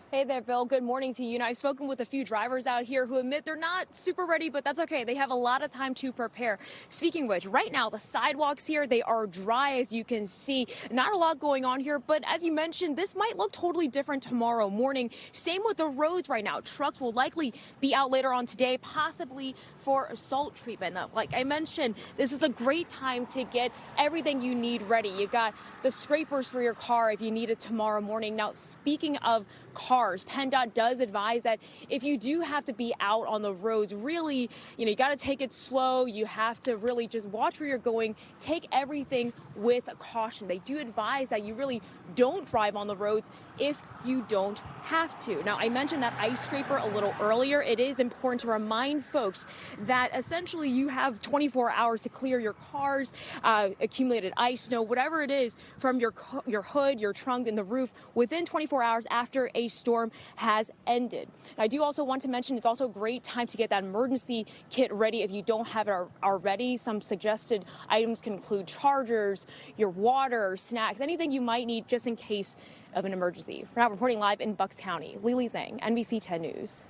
Hey there, Bill. Good morning to you. Now, I've spoken with a few drivers out here who admit they're not super ready, but that's okay. They have a lot of time to prepare. Speaking of which, right now, the sidewalks here, they are dry, as you can see. Not a lot going on here, but as you mentioned, this might look totally different tomorrow morning. Same with the roads right now. Trucks will likely be out later on today, possibly for salt treatment. Now, like I mentioned, this is a great time to get everything you need ready. You got the scrapers for your car if you need it tomorrow morning. Now, speaking of cars, PennDOT does advise that if you do have to be out on the roads, really, you got to take it slow. You have to really just watch where you're going. Take everything with caution. They do advise that you really don't drive on the roads if you don't have to. Now, I mentioned that ice scraper a little earlier. It is important to remind folks that essentially you have 24 hours to clear your cars, accumulated ice, snow, whatever it is from your hood, your trunk, and the roof within 24 hours after a storm has ended. I do also want to mention it's also a great time to get that emergency kit ready if you don't have it already. Some suggested items can include chargers, your water, snacks, anything you might need just in case of an emergency. We're now reporting live in Bucks County. Lili, Zheng, NBC 10 News.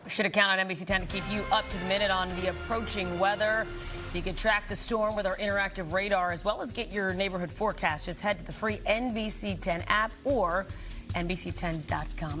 We should count on NBC 10 to keep you up to the minute on the approaching weather. You can track the storm with our interactive radar as well as get your neighborhood forecast. Just head to the free NBC 10 app or NBC10.com.